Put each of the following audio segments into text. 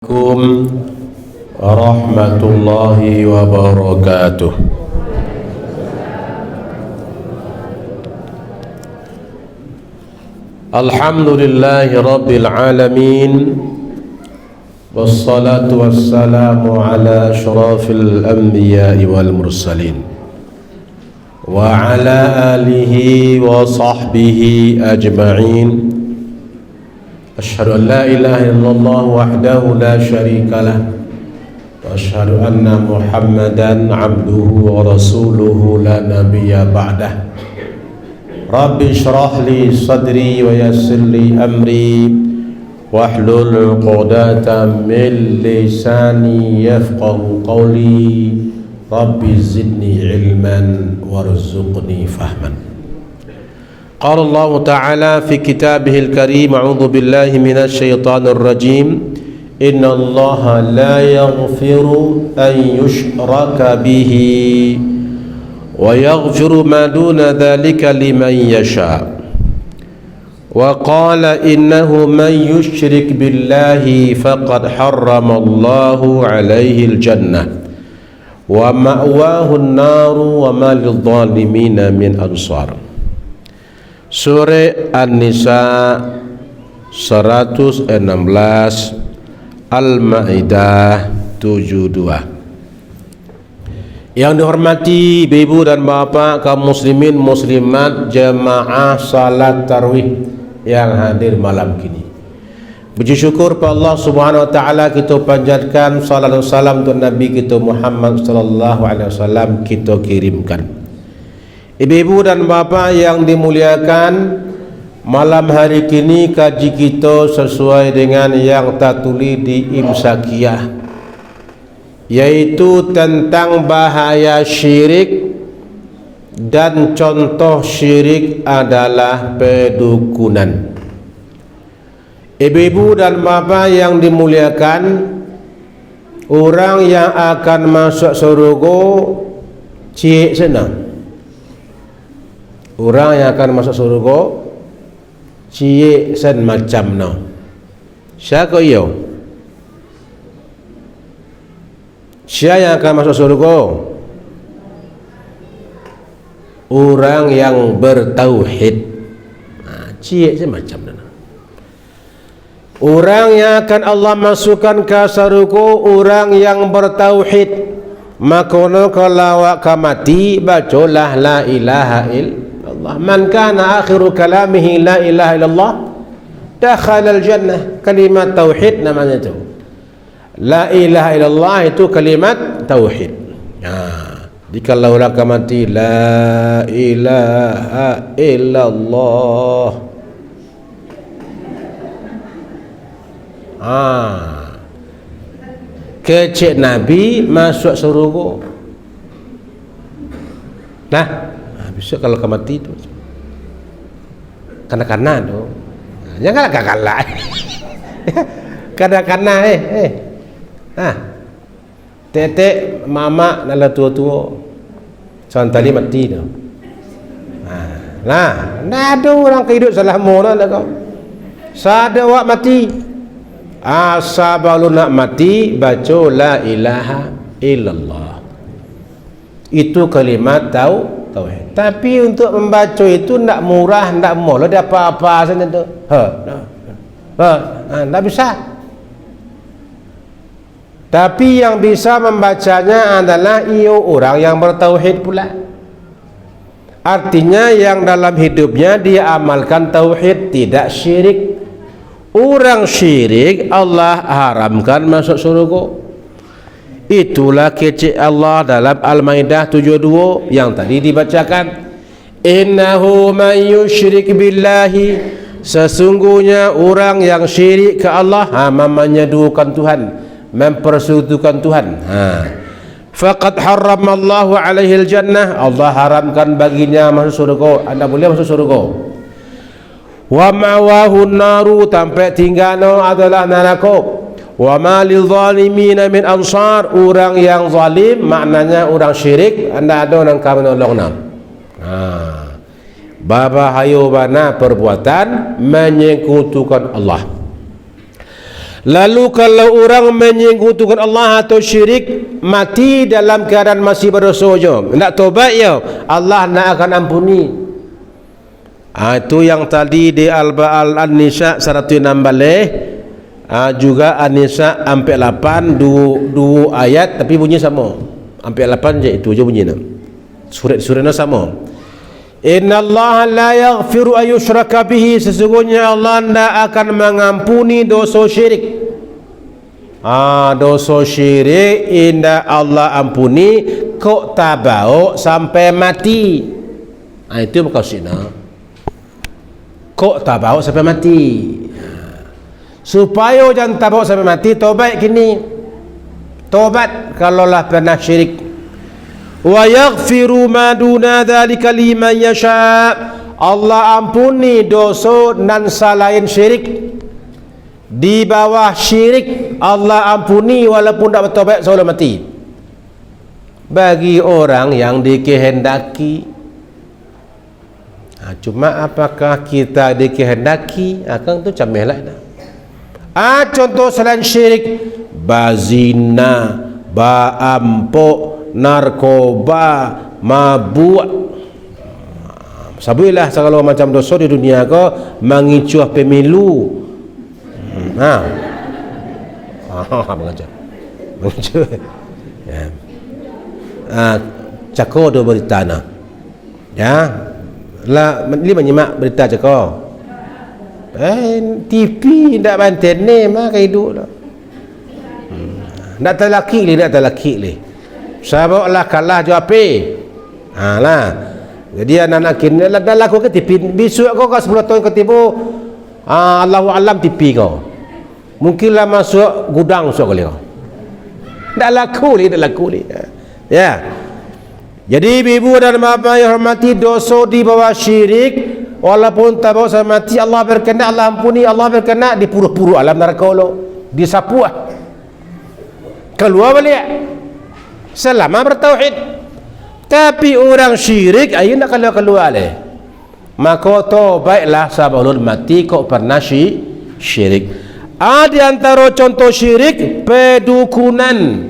Assalamualaikum warahmatullahi wabarakatuh. Alhamdulillahi rabbil alamin, wassalatu wassalamu ala asyrafil anbiya'i wal mursalin wa ala alihi wa sahbihi ajma'in. Asyhadu an la ilaha illallah wahdahu la syarika lah wa asyhadu anna Muhammadan abduhu wa rasuluhu la nabiyya ba'dah. Rabbi shrah li sadri wa yassir li amri wahlul 'uqdatam min lisani yafqahu qawli. Rabbi zidni ilman warzuqni fahman. قال الله تعالى في كتابه الكريم: أعوذ بالله من الشيطان الرجيم إن الله لا يغفر أن يشرك به ويغفر ما دون ذلك لمن يشاء وقال إنه من يشرك بالله فقد حرم الله عليه الجنة ومأواه النار وما للظالمين من أنصار. Surah An-Nisa 116, Al-Ma'idah 72. Yang dihormati ibu dan bapak kaum muslimin muslimat jemaah salat tarawih yang hadir malam kini, puji syukur pada Allah Subhanahu wa taala, kita panjatkan salat dan salam untuk Nabi kita Muhammad sallallahu alaihi wasallam kita kirimkan. Ibu-ibu dan bapa yang dimuliakan, malam hari kini kaji kita sesuai dengan yang tertulis di Imsakiyah, yaitu tentang bahaya syirik dan contoh syirik adalah pedukunan. Ibu-ibu dan bapa yang dimuliakan, orang yang akan masuk surga cik senang. Orang yang akan masuk surga cik sen macam no. Siapa iyo? Siapa yang akan masuk surga? Orang yang bertauhid. Cik sen macam no. Orang yang akan Allah masukkan ke surga orang yang bertauhid. Maka kalau awak mati bacalah la ilaha illallah. Man kana akhiru kalamihi la ilaha illallah dakhala al-jannah. Kalimat tauhid namanya itu. La ilaha illallah itu kalimat tauhid. Jika orang mati la ilaha illallah, kecik Nabi masuk surga. Nah, bisa kalau mati itu kanak-kanak tu jangan kalah kanak-kanak tetek mama nala tua-tua santali mati tu. Nah ada orang kehidup salah moral lah kau. Sada awak mati, asa baru nak mati baca la ilaha illallah, itu kalimat tauhid. Tapi untuk membaca itu nak murah, nak murah dia apa-apa saja tu. Tak bisa. Tapi yang bisa membacanya adalah orang yang bertauhid pula. Artinya yang dalam hidupnya dia amalkan tauhid, tidak syirik. Orang syirik Allah haramkan masuk surga. Itulah kecik Allah dalam Al-Maidah 72 yang tadi dibacakan. Innahu man yusyrik billahi, sesungguhnya orang yang syirik ke Allah, menyedukan Tuhan, mempersekutukan Tuhan, faqad harramallahu alaihi al-jannah, Allah haramkan baginya masuk surga. Anda boleh masuk surga. Wa ma'wahu naru, tempat tinggalnya adalah neraka. Wa ma lil zalimin min ansar, orang yang zalim maknanya orang syirik, anda ada orang kami nolong nam. Baba hayo bana perbuatan menyekutukan Allah. Lalu kalau orang menyekutukan Allah atau syirik, mati dalam keadaan masih berdosa je, nak tobat ya, Allah nak akan ampuni. Itu yang tadi di Al-Nisa 116, juga An-Nisa sampai 8, dua ayat tapi bunyi sama. Sampai 8 je, itu je bunyinya. Surat-suratnya sama. Inna Allah la yaghfiru ayyushraka bihi, sesungguhnya Allah tidak akan mengampuni dosa syirik. Dosa syirik indah Allah ampuni kok tabau sampai mati. Itu maksudnya kok tabau sampai mati. Supaya jangan tabau sampai mati, tobat kini. Tobat kalaulah pernah syirik. Wa yaghfiru ma duna dzalika liman yasha, Allah ampuni dosa nan selain syirik. Di bawah syirik Allah ampuni walaupun tak bertobat sebelum mati, bagi orang yang dikehendaki. Cuma apakah kita dikehendaki? Akan tu camih lah. Contoh selain syirik, bazina, baampok, narkoba, mabuk, sabuilah segala macam dosa di dunia ko, mengicuah pemilu. Mengicuah. Cako do berita na. Ya. Lah li menyimak berita cako. TV ndak banten ni mah hidup dah. Nak telaki li. Saboklah kalah jo api. Lah. Jadi anak-anak kini dah laku ke TV. Besok kau 10 tahun ke tipu, Allahu alam TV kau. Mungkinlah masuk gudang sok kali kau. Dah laku li. Ya. Jadi ibu dan bapa yang hormati, dosa di bawah syirik walaupun tak bawa sampai mati, Allah berkenan Allah ampuni, Allah berkenan dipuru-puru alam neraka lo, disapu keluar balik selama bertauhid. Tapi orang syirik ayo nak keluar leh, maka tobatlah sebelum mati kok pernah syirik. Di antara contoh syirik pedukunan.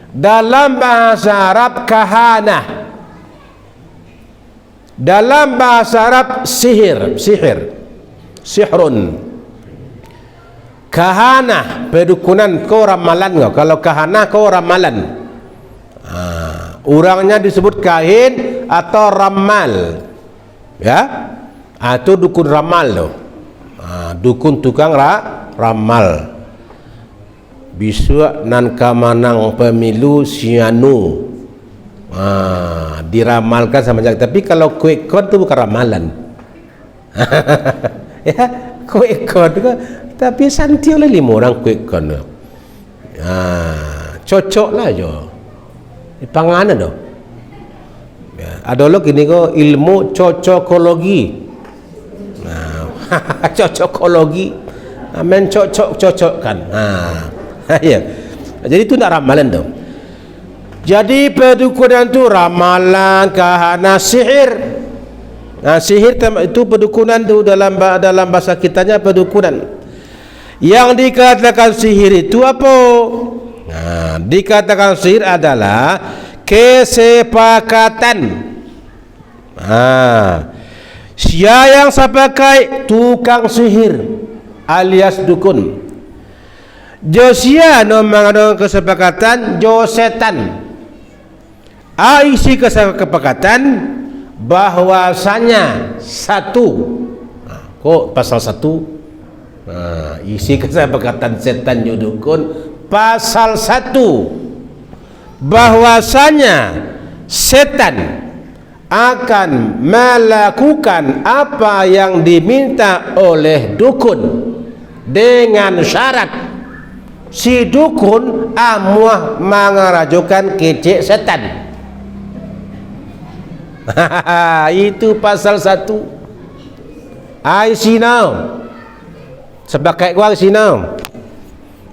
Dalam bahasa Arab kahanah, dalam bahasa Arab sihrun. Kahanah pedukunan, kau ramalan kau. Kalau kahanah kau ramalan. Orangnya disebut kahin atau ramal. Ya, itu dukun ramal loh. Dukun tukang ramal. Besok nan kamanang pemilu sianu, diramalkan sama jaga. Tapi kalau quick count itu bukan ramalan. Ya, quick count itu, tapi santi oleh 5 orang quick count. Cocok lah jo. Panganan do. Ya, ada lagi ni ko ilmu cocokologi. Cocokologi. Amen cocokkan. Ya. Jadi itu tak ramalan tu. Jadi pedukunan tu ramalan, kahana, sihir. Sihir itu pedukunan tu dalam bahasa kitanya pedukunan. Yang dikatakan sihir itu apa? Dikatakan sihir adalah kesepakatan. Siapa yang sepakai tukang sihir alias dukun. Josia no mengadakan kesepakatan jo setan. Isi kesepakatan bahwasanya satu. Kok pasal 1? Isi kesepakatan setan jo dukun pasal 1 bahwasanya setan akan melakukan apa yang diminta oleh dukun dengan syarat si dukun amuah mengerajukan kecik setan. Itu pasal 1. Sinau sebagai gua sinau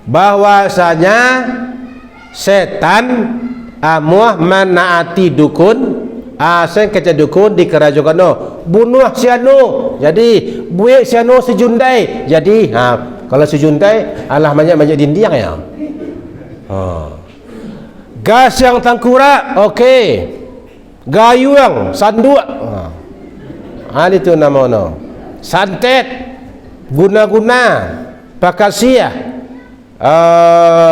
bahwasanya setan amuah menaati dukun. Sen kecik dukun dikerajukan bunuh si anu, jadi buik si anu sejundai, jadi Kalau si Hyundai alah banyak dinding ya. Gas yang tangkurak, okey. Gayung, sanduk. Itu nama no. Santet, guna-guna, pakasiah.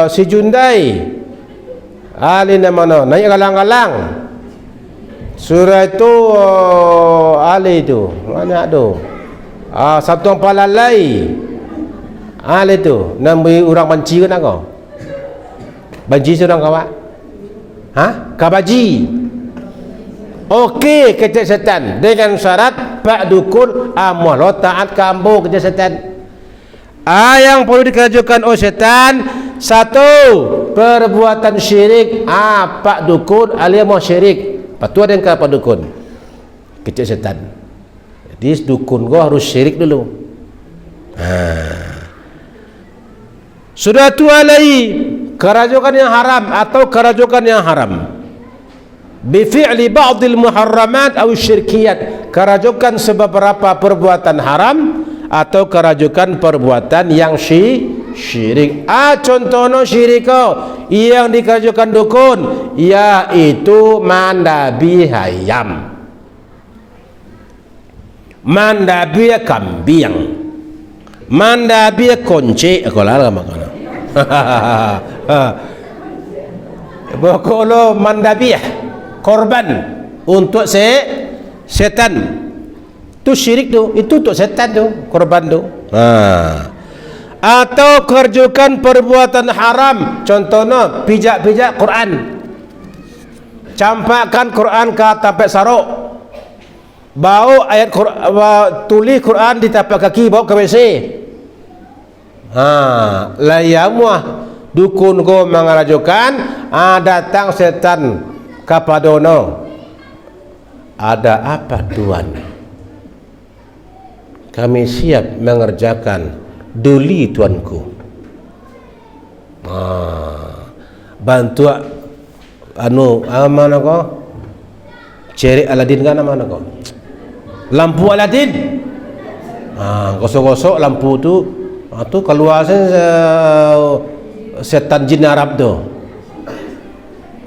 Si Hyundai. Nama no. Naik galang-galang. Surah itu itu. Mana tu? Satu palalai. Itu. Nambai orang banci ke nak kau? Banci seorang kawak? Kabaji. Okey kerja setan dengan syarat ba'dukul amal taat kambo kerja setan. Yang perlu dikerjakan oleh setan, satu, perbuatan syirik. Pak dukun alias mau syirik. Patu ada yang kata pak dukun kerja setan. Jadi dukun kau harus syirik dulu. Sudah tu alai kerajukan yang haram atau kerajukan yang haram bifi'li ba'dil muharramat atau syirkiyat, kerajukan beberapa perbuatan haram atau kerajukan perbuatan yang syirik. Contohnya syirik yang dikerajukan dukun yaitu mandabi hayam, mandabi kambing, mandabi konci. Bokolo mandabiah korban untuk setan tu syirik tu, itu untuk setan tu korban tu. Atau kerjakan perbuatan haram, contohnya pijak-pijak Quran, campakkan Quran ke tapak saruk, bau ayat Quran, tulis Quran di tapak kaki, bawa ke WC. Layamuah dukun ko mengarajukan, datang setan kapadono. Ada apa tuan? Kami siap mengerjakan duli tuanku. Bantu mana ko? Ceri Aladin kan mana ko? Lampu Aladin. Gosok-gosok lampu tu. Itu keluar setan jin Arab tu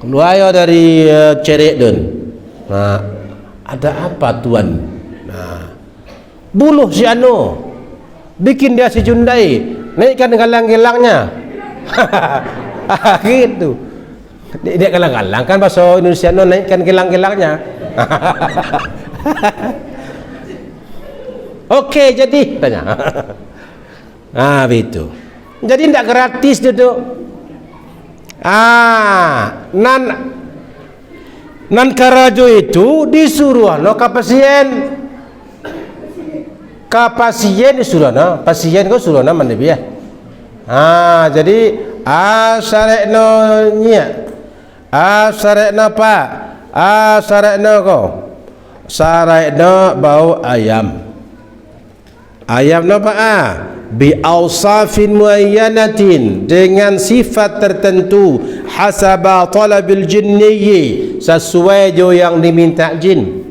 keluar dari cerek dun. Ada apa tuan? Buluh si anu, bikin dia si Hyundai, naikkan galang-galangnya. Gitu. Dia galang-galang kan bahasa Indonesia, naikkan galang-galangnya. Okey jadi tanya. Begitu. Jadi tidak gratis duduk. Nan karajo itu disuruh kapasien disuruh pasien kau suruh mana dia. Jadi sarekno nya. Sarekno pak. Sarekno kau. Sarekno bau ayam. Ayam napa bi awsafin muayyanatin, dengan sifat tertentu, hasaba talabil jinniyyi, sesuai jo yang diminta jin.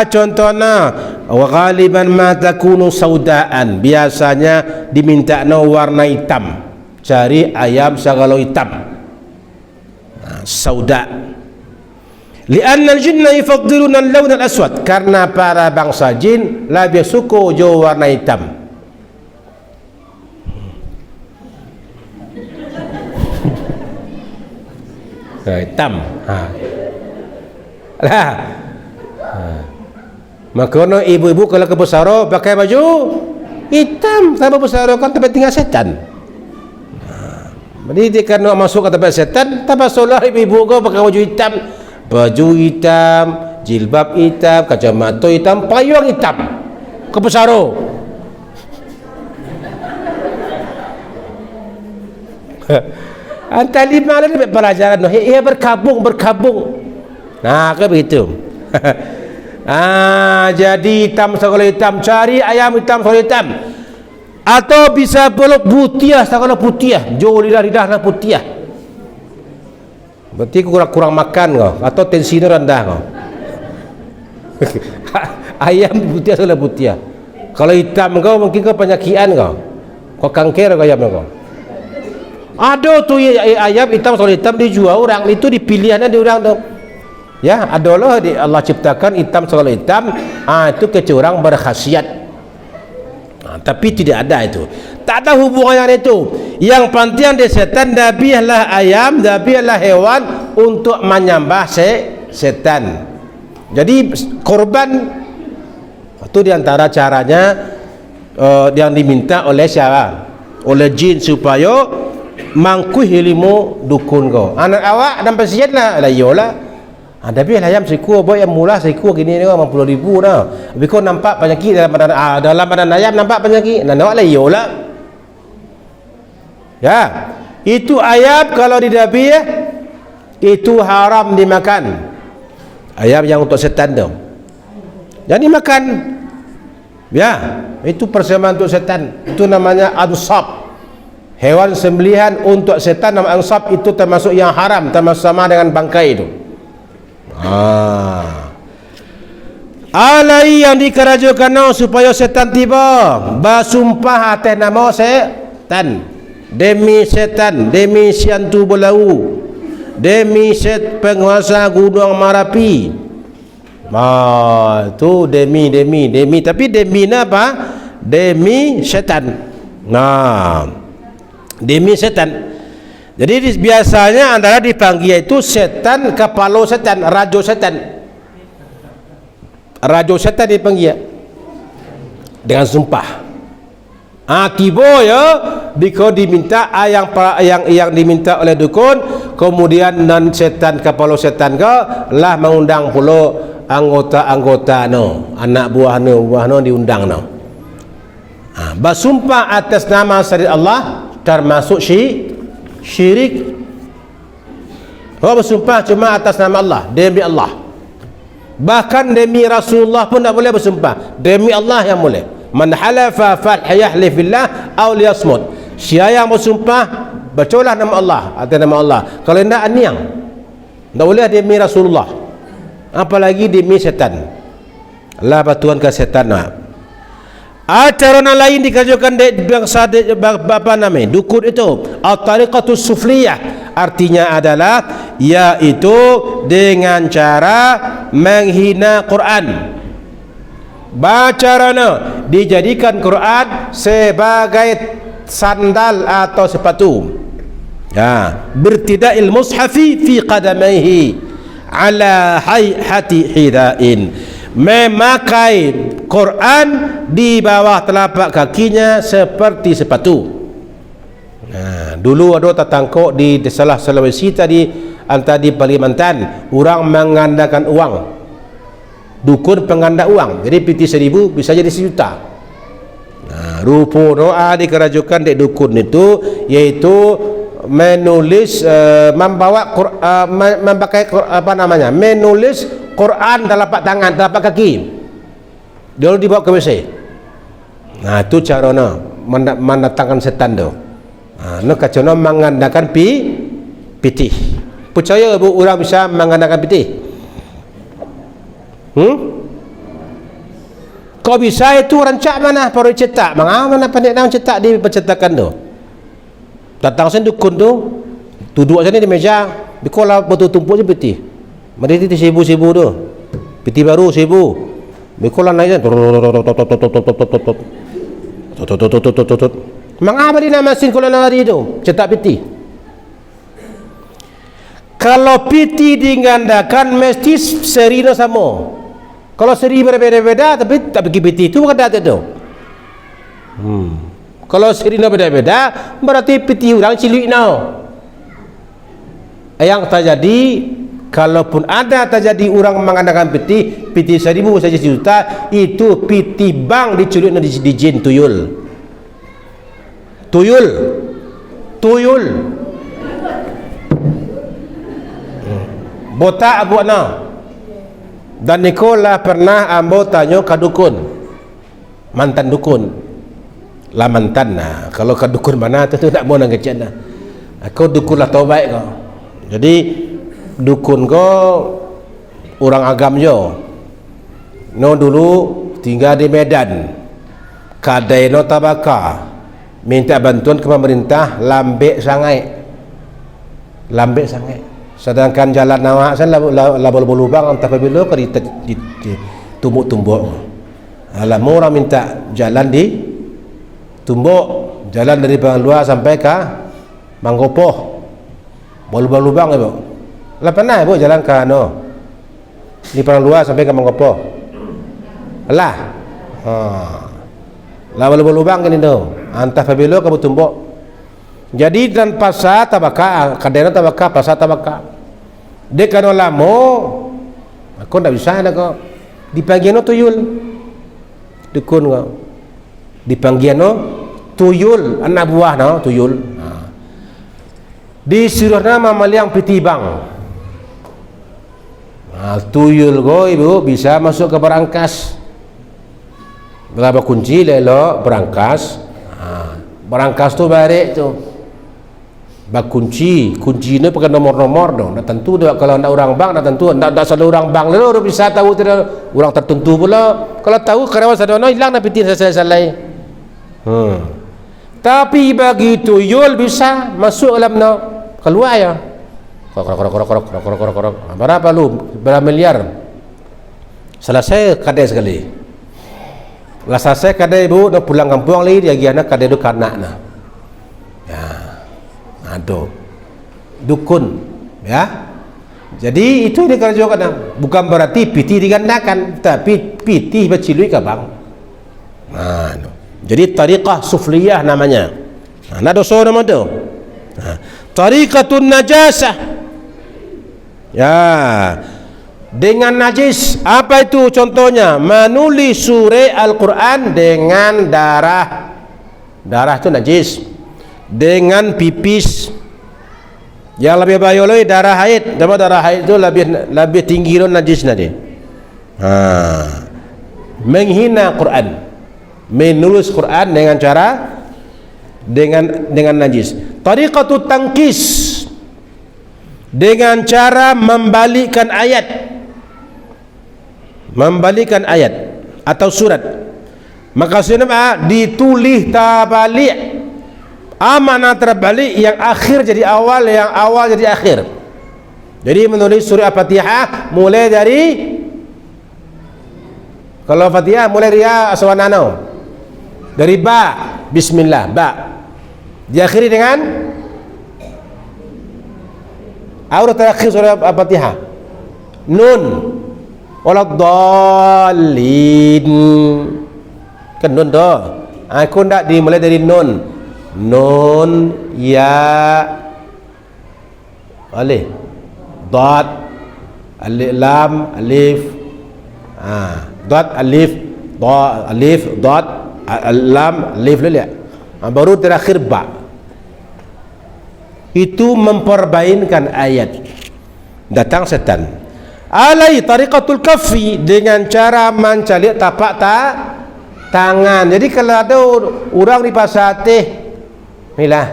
Contohnya wa ghaliban ma takunu saudaan, biasanya diminta warna hitam, cari ayam sagalo hitam. Sauda. Lianna al-jinna yufaddiluna al-lawn al-aswad, karena para bangsa jin lebih suka jo warna hitam. Hitam. Makanya ibu-ibu kalau ke Besaro pakai baju hitam, sama Besaro kan tempat tinggal setan. Jadi karena masuk ke tempat setan, tambah solah ibu-ibu kau pakai baju hitam, jilbab hitam, kacamata hitam, payung hitam, ke Besaro. Antara lima ada pelajaran, ia berkabung. Kayak begitu. Jadi hitam segala hitam, cari ayam hitam segala hitam. Atau bisa peluk putih segala putih, jauh lidah putih. Berarti kurang makan kau, atau tensinya rendah kau. Ayam putih segala putih. Kalau hitam kau mungkin kau penyakian kau. Kau kangkir kau ayam kau. Ada tu ayam hitam soal hitam dijual orang itu dipilihannya di orang tu. Ya, adalah Allah ciptakan hitam soal hitam. Itu kecuali berkhasiat. Tapi tidak ada itu. Tak ada hubungan itu. Yang penting di setan dabiahlah ayam, dabiahlah hewan untuk menyembah setan. Jadi korban itu diantara caranya yang diminta oleh siapa? Oleh jin supaya mangkuh ilmu dukun kau. Anak awak dan pasien lah, iyalah. Tapi ayam siku boy yang mula siku gini ni 50,000 dah. Tapi kau nampak penyakit dalam badan ayam nampak penyakit. Nak awak lah iyalah. Ya, itu ayam kalau didabi itu haram dimakan. Ayam yang untuk setan tu. Jadi makan. Ya, itu persembahan untuk setan. Itu namanya ansab. Hewan sembelihan untuk setan nama ansab itu termasuk yang haram, termasuk sama dengan bangkai itu. Alai yang dikerajukan supaya setan tiba basumpah atas nama setan, demi setan, demi siantu belau, demi set penguasa gunung Marapi. Itu demi tapi demi apa? Demi setan. Demi setan. Jadi biasanya antara dipanggil itu setan, kepala setan, raja setan. Raja setan dipanggil dengan sumpah. Tiba ya, biko diminta yang diminta oleh dukun, kemudian non setan kepala setan ke lah mengundang pula anggota-anggota anak buah diundang bersumpah atas nama syariat Allah termasuk syirik. Bersumpah cuma atas nama Allah, demi Allah. Bahkan demi Rasulullah pun tak boleh bersumpah, demi Allah yang boleh. Man halafa falyahlif billah aw liyasmut. Siapa yang bersumpah bacalah nama Allah, atas nama Allah. Kalau tidak aniang, tak boleh demi Rasulullah, apalagi demi setan. Allah batuan ke setan. Cara lain dikerjakan di bangsa apa namanya dukun itu at-tariqatus sufliyah, artinya adalah yaitu dengan cara menghina Quran. Bacarana dijadikan Quran sebagai sandal atau sepatu. Bertida'il mushafi fi qadamaihi ala hayhati hidain, memakai Quran di bawah telapak kakinya seperti sepatu. Dulu ada tetangkok di salah Sulawesi tadi, antara di Kalimantan, orang menggandakan uang, dukun pengganda uang. Jadi piti 1,000 bisa jadi 1 juta. Rupa doa dikerajukan di dukun itu yaitu menulis membawa memakai apa namanya, menulis Quran telapak tangan, telapak kaki, dulu dibawa ke WC. Itu cara mendatangkan setan tu. Kacau mengandalkan pitih. Percaya bu orang bisa mengandalkan pitih? Kau bisa itu rancak mana baru cetak? Mana pandai nak cetak di percetakan tu? Datang sen dukun tu, duduk sini di meja, bikola betul tumpuk je pitih. Mereka itu 1,000 tu, pitih baru 1,000. Bikola naik je, mengapa dia nak mesin kolam hari itu cetak pitih? Kalau pitih digandakan mesti serina sama. Kalau seri berbeda-beda tapi tak pergi pitih itu bukan data tu. Kalau serina beda-beda berarti pitih orang cilik now. Yang terjadi, kalaupun ada terjadi orang mengandalkan pitih 1,000 saja 1 juta, itu pitih bang diculik di jin tuyul. Botak buat na. Dan Nikola pernah ambo tanya ke dukun, mantan dukun lah, mantan kalau ke dukun mana tu tak mau nak kecil aku dukun lah taubat kau. Jadi dukun kau orang agam jo dulu tinggal di Medan, kadai no tabaka minta bantuan ke pemerintah lambe sangai. Sedangkan jalan awak sana lubang entah bila ke ditumbuk-tumbuk. Alamu orang minta jalan di tumbuk, jalan dari Bangluar sampai ke Mangkopoh, lubang-lubang ibu. Lah pernah ibu jalan ke di Bangluar sampai ke Mangkopoh? Lah, lubang-lubang kan itu. Entah bila ke tumbuk. Jadi dan pasar tabaka, kadang tabaka, pasar tabaka. Dia kan lamo, aku tak bisa nak kau. Dipanggil tuyul, dukun kau. Dipanggil tuyul, anak buah tuyul. Disuruh nama maliang piti bang. Tuyul kau ibu bisa masuk ke berangkas. Berapa kunci lelo berangkas. Berangkas tu balik tu. Bak kunci ni pakai nomor-nomor dong. Dah tentu dah kalau nak orang bank dah tentu nak selalu orang bank lalu bisa tahu tidak orang tertentu pula. Kalau tahu karyawan sadono hilang dah pitin selesai. Tapi bagi tuyul bisa masuk dalam keluar ya. Korok. Berapa lu? Berapa miliar? Selesai kadai sekali. Lah selesai kadai ibu nak pulang kampung lagi dia giana kadai tu kanak nah. Ya. Aduh, dukun ya. Jadi itu dia kerjakan. Bukan berarti piti digandakan, tapi piti bercilui ke bang. Jadi tariqah sufliyah namanya. Nah, dosa nama tu. Tariqatun najasah. Ya. Dengan najis, apa itu contohnya? Menulis surah Al-Quran dengan darah. Darah itu najis. Dengan pipis yang lebih baik lagi darah haid. Darah haid itu lebih tinggi dari najis nanti. Menghina Quran, menulis Quran dengan cara dengan najis. Tariqatut tangkis, dengan cara membalikkan ayat atau surat. Maka sunnah ditulis tabalik. Amanah terbalik, yang akhir jadi awal, yang awal jadi akhir. Jadi menulis surah Al-Fatihah mulai dari, kalau Fatihah mulai dari aswanano, dari ba, bismillah, ba, diakhiri dengan aurah terakhir surah Al-Fatihah nun, waladdallin, kan nun doh. Aku ndak dimulai dari nun. Nun, ya, alif, dot, alif, lam, alif, dot, alif, dot, lam, alif lihat. Baru terakhir ba. Itu memperbainkan ayat. Datang setan. Alai tariqatul kaffi, dengan cara mencalik tapak tangan. Jadi kalau ada orang di pasar inilah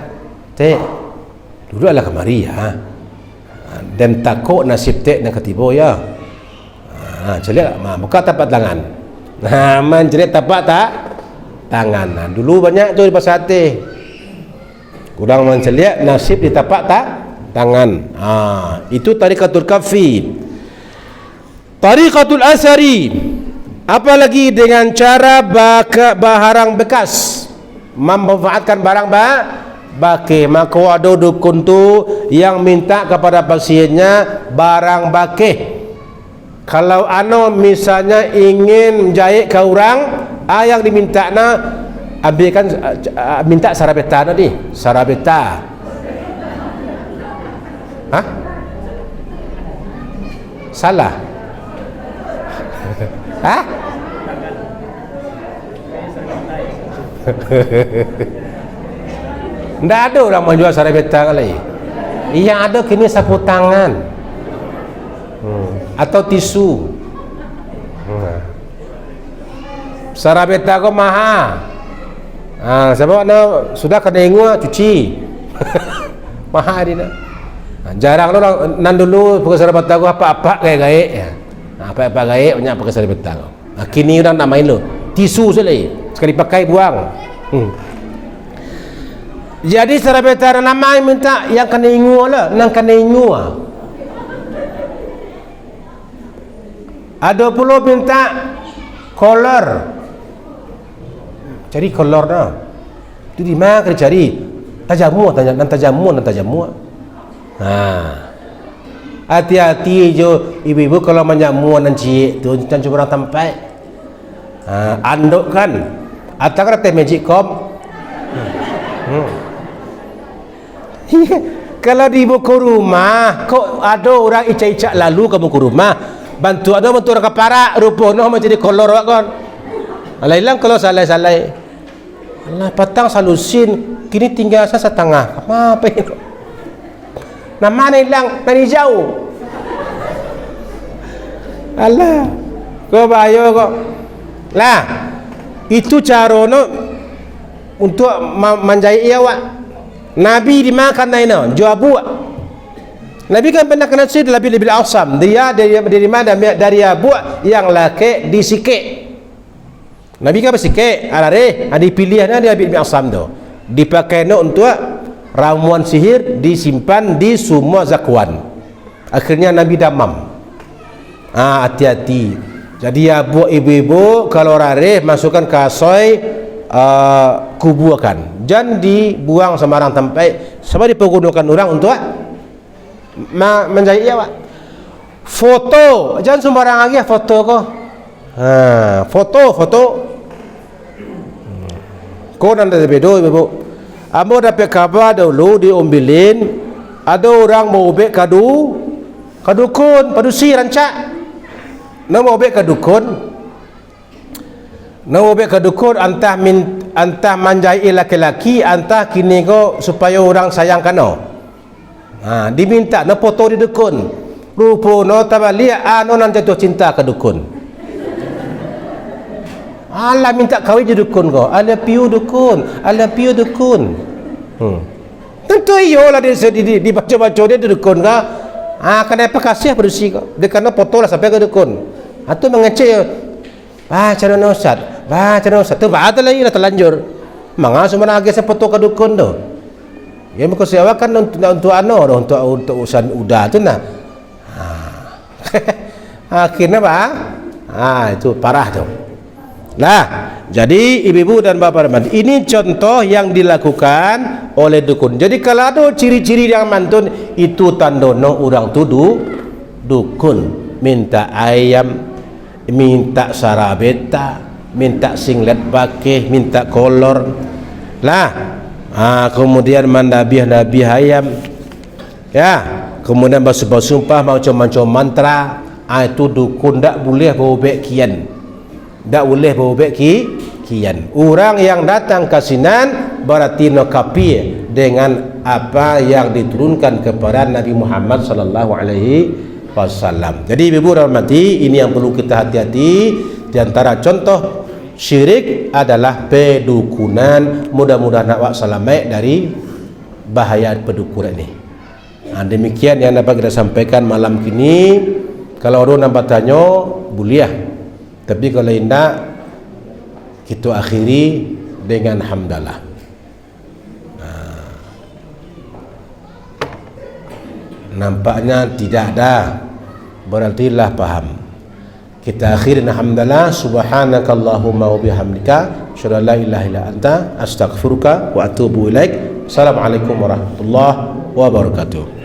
duduklah kemari ya. Dan takut nasib nak ketiba ya. Celik buka tapak tangan. Mencelik tapak tangan. Dulu banyak tu di pasar kurang mencelik nasib di tapak tangan. Itu tariqatul kaffi. Tariqatul asari, apalagi dengan cara barang bekas, memanfaatkan barang baki. Maka ada dukun tu yang minta kepada pasiennya barang baki. Kalau misalnya ingin menjahit ke orang, yang diminta ambilkan, minta sarabeta tadi, sarabeta. Salah. Tidak ada orang menjual sarabeta kali. Yang ada kini sapu tangan atau tisu. Sarabeta kau mahal. Sebab sudah kena ingat cuci. Mahal dia. Jarang orang nan dulu pakai sarabeta kau apa-apa gaya-gaya. Apa-apa gaya banyak pakai sarabeta kau. Kini orang nak main lo tisu sekali, sekali pakai buang. Jadi serabeta nama minta yang kena ingu lah, nang kena ingu. Ada pula minta kolor. Cari kolor dah. Tu di mana kena cari? Tajamu, tajamu. Hati-hati jo ibu-ibu kalau menjamu nanti tu jangan coba orang tempat. Anduk kan. Atau kan teh magic com. Kalau di ibu ke rumah, kok ada orang icak-icak lalu kamu ke rumah, bantu orang kepara, rupono menjadi kolor kan. Alailang kalau salai-salai. Allah patang salusin, kini tinggal saya setengah. Apa ini? Nama ni hilang, nani jauh. Allah, kau bayo kok. Lah, itu cara no untuk manjai awak. Nabi dimakan naina, jual buah. Nabi kan pernah kena sihir lebih awesome. Dia dari mana? Dari buah yang laki disikik. Nabi kan bersikik, alare, ada pilihannya dia lebih awesome tu. Dipakai no untuk ramuan sihir, disimpan di semua zakwan. Akhirnya Nabi damam. Hati-hati. Jadi buat ibu-ibu kalau rare masukkan ke asoy, kubuakan. Jangan dibuang sembarang tempat. Sebab dipergunakan orang untuk menjahit awak. Foto, jangan sembarang lagi foto kau. Foto. Kau nanti bedo ibu. Amo dapat kabar dulu diombilin ada orang mau ubek kadukun, padusi rancak. Mau ubek kadukun. Antah manjai laki-laki, antah kini ko supaya orang sayang kano. Diminta na foto di dukun. Rupo no tabalia nan jatuh cinta ke dukun. Allah minta kawin di dukun ko. I love you dukun. Tentu iyalah di baca-baca dia di dukun ka. Kenapa kasih produksi ko? Dia kena foto lah sampai ke dukun. Atau mengecek cara na Ustaz tu baca lagi lah terlanjur mga semua lagi saya foto ke dukun tu ya muka siapa kan untuk urusan udah tu nah akhirnya itu parah tu lah. Jadi ibu-ibu dan bapak ini contoh yang dilakukan oleh dukun. Jadi kalau ada ciri-ciri yang mantun itu tandono orang tu dukun, minta ayam, minta sarabeta, minta singlet pakai, minta kolor lah. Kemudian mandabiah ayam ya, kemudian bersumpah macam-macam mantra. Itu dukun tak boleh berubek kian, tak boleh berubek kian. Orang yang datang ke sinan berarti nokapi dengan apa yang diturunkan kepada Nabi Muhammad sallallahu alaihi wasallam. Jadi ibu rahmati, ini yang perlu kita hati-hati. Di antara contoh syirik adalah pedukunan. Mudah-mudahan awak selamat dari bahaya pedukunan ini. Demikian yang dapat kita sampaikan malam ini. Kalau ada nak bertanya boleh, tapi kalau tidak kita akhiri dengan hamdalah. Nampaknya tidak ada, berarti lah paham. Kita akhirin hamdalah. Subhanakallahumma wa bihamdika asyhadu an la ilaha illa anta astaghfiruka wa atubu ilaik. Assalamualaikum warahmatullahi wabarakatuh.